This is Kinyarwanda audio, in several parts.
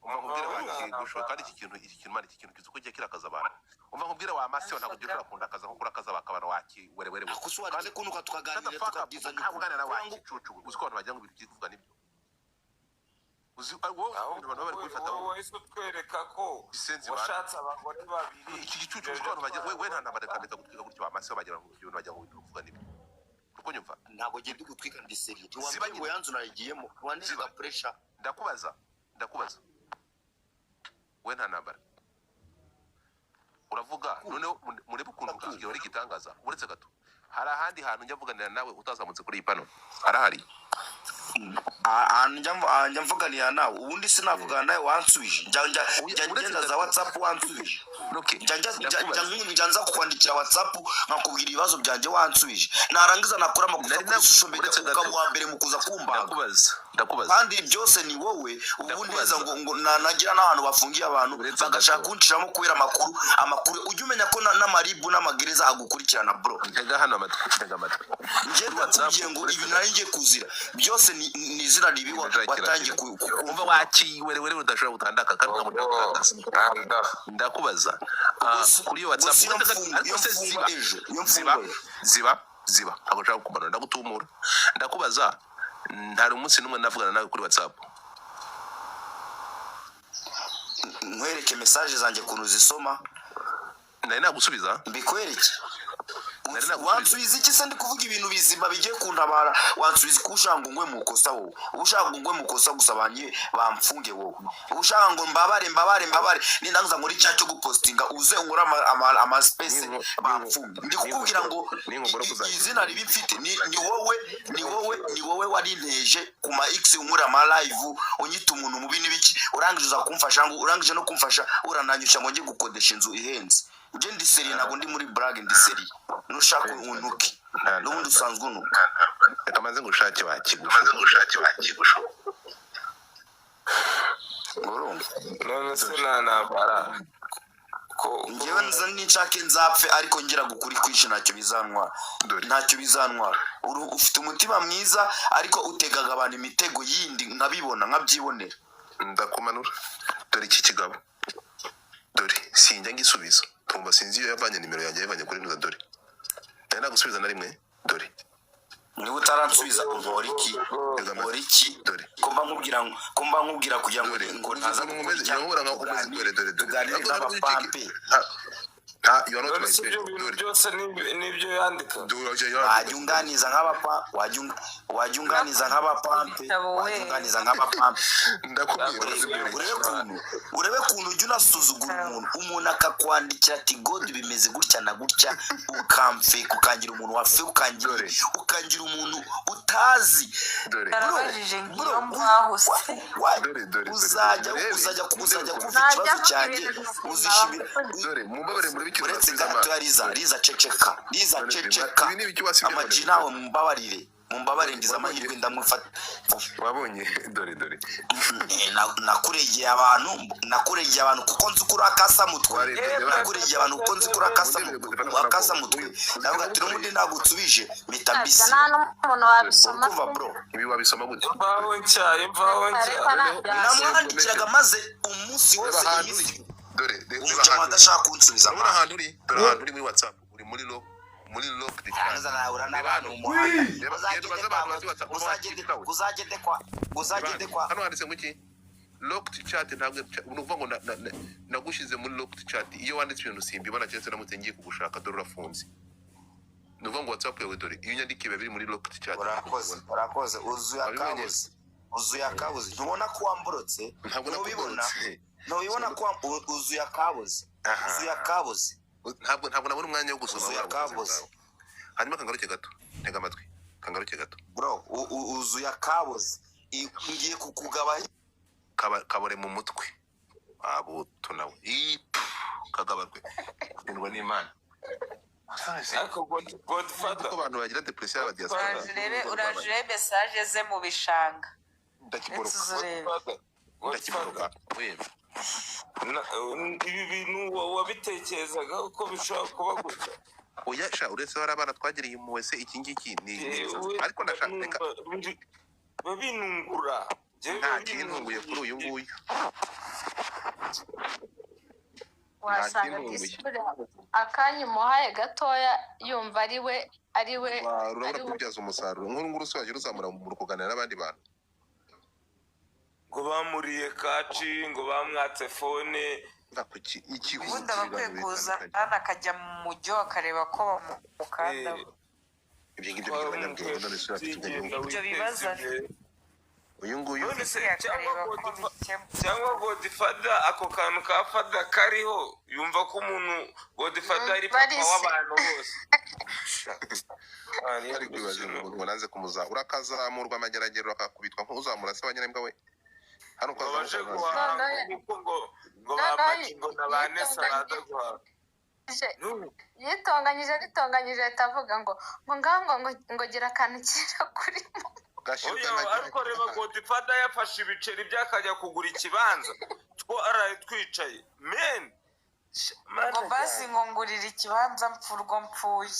umubwire wakigusho kandi iki kintu kizuko giye kirakaza abantu umva nkubwire wa mase ntabwo giye kurakunda akaza nko kurakaza bakabana waki werewere kandi kunuka tukaganira tukabyiza ntabugana na waki cucu uziko abantu bajya ngo ibintu byikuvuga nibyo uzi abantu bari kwifata wowe ise twereka ko washatse abagore babiri iki gicucu uziko abantu bajya we nta nabareka meta gutwika gutyo wa mase bagira ngo ibintu bajya ngo ibintu kuvuga nibyo uko nyumva ntabwo giye gutwika ndi serie tiwambye yanzu narigiyemo wandiza pressure ndakubaza we nta nambara uravuga noneho murebe ukuntu kuzigera ari gitangaza uretse gato hari ahandi hantu njya mvuganira nawe utazamutse kuri iyi pano arahari njya mvuganira nawe ubundi sinavugana nawe wansubije njya ngenda za WhatsApp wansubije njya nza kukwandikira WhatsApp nkakubwira ibibazo byanjye wansubije narangiza nakora amakosa kuri social media ukamuha mbere mu kuza kumbaga ndakubaza kandi byose ni wowe ubu neza ngo nagira n'ahantu bafungiye abantu bagashaka kunshiramo kubera amakuru ujye umenya ko n'amaribu n'amagereza agukurikirana bro ntega hano amatwi nje ndakubwiye ngo ibi nari ngiye kuzira byose ni izina ribi watangiye umva wakiwerewere udashobora gutandaka kandi ukamutandaka ndakubaza kuri WhatsApp ariko se ziba ntabwo nshaka kukumanura ndagutumura ndakubaza ntari umunsi n'umwe navugana nawe kuri WhatsApp nkwereke message zanjye kuntu zisoma nari nagusubiza mbikwereke wansubiza iki se ndi kuvuga ibintu bizima bigiye kuntabara wansubiza ko ushaka ngo ngwe mu kosa wowe ushaka ngo ngwe mu kosa gusa bamfunge wowe ushaka ngo mbabare nindangiza muri cya cyo gupostinga uze ngura ama space bamfunge ndi kukubwira ngo izina ribi mfite ni wowe warinteje ku ma X unkura ama live unyita umuntu mu bintu biki urangije uza kumfasha ngo urangije no kumfasha urananyusha ngo ngiye gukodesha inzu ihenze uje ndi serie ntabwo ndi muri brag ndi serie nushaka untuke n'ubundi usanzwe unuka reka maze ngushake wakigusho none se nabara ko ngewe nza n'inshake nzapfe ariko ngira gukuri kwishi ntacyo bizantwara ufite umutima mwiza ariko utegaga abantu imitego yindi nkabyibonera ndakumanura dore iki kigabo dore sinjya ngisubiza tumba sinzi iyo yavanye nimero yanjye yavanye kuri nuza dore nagusubiza na rimwe dore niba utaransubiza uvora iki dore komba nkubwira kugira ngo ntaza tuganire n'abapampe you are not my friend byose nibyo yandika wajunganiza nk'abapampe urebe kuntu ujya unasuzugura umuntu akakwandikira ati God bimeze gutya na gutya ukamfeka ukangira umuntu wafe ukangira umuntu utazi arabajije ngiyo mwaho se uzajya kuvuga ikibazo cyanjye uzishimira dore mumbabare muri biki uretse gato riza ceceka amaji nawe mumbabarire ngize amahirwe ndamufata wabonye dore nakuregeye abantu kuko nzi kuri akasa mutwe navuga ati n'ubundi nagutsubije mpita mbisi n'umuntu wabisoma ibi wabisoma gute namwandikiraga maze umunsi wose iminsi dore umuntu adashaka kunsubiza ahantu uri muri WhatsApp uri muri lock defense uzagende kwa hano handitse muki locked chat ntabwo unuvuga ngo nagushize muri locked chat iyo wanditse ibintu simbibona cyese namutse ngiye kugushaka dore urafunze nuvuga ngo WhatsApp yawe dore iyo nyandikiye biri muri locked chat urakoze uzuye akabuze ntubona ko wamborotse ntubibona ko uzuye akabuze ntabwo nabona umwanya wo gusoma hanyuma kangaruke gato ntega amatwi kangaruke gato bro uzuye akabuze ngiye kukugaba kabore mu mutwe abo tunawe kagabarwe ndwa n'Imana ariko Godfather ko abantu bagira depression ya diaspora urajure message ze mu bishanga ndakiboroka wewe ibi bintu wabitekerezaga uko bishobora kuba gutya oyasha uretse barabana twagiriye mu wese iki ngiki ni ariko ndashaka babinungura nta kintunguye kuri uyu nguyu wasanga disipure akanya umuhaye gatoya yumva ari we urabona kubyaza umusaruro nk'uru nguru se wagira uzamura mu kuganira n'abandi bantu ngo bamuriye kaci ngo bamwatse fone ubundi aba akwiye kuza hano akajya mu mujyo akareba ko bamukanda ibyo ngibyo by'abanyabwenge none se afite ibyo bibazo uyu nguyu cyangwa godifada ako kantu ka fada kariho yumva ko umuntu godifada ari papa w'abantu bose ari kwibaza umuntu wanaze kumuza urakazamurwa amageragero akakubitwa nk'uzamura se abanyarembwa we hano ngo baje guhaha ngo bamaki ngo nabane salada guhaha yitonganyije atavuga ngo ngo gira akantu kira kurimo ariko reba godifada yafashe ibiceri byakajya kugura ikibanza twaraye twicaye men ngo basi ngo ngurira ikibanza mpfurwa mpfuye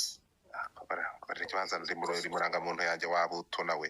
ikibanza rimuranga muntu yanjye wabuto nawe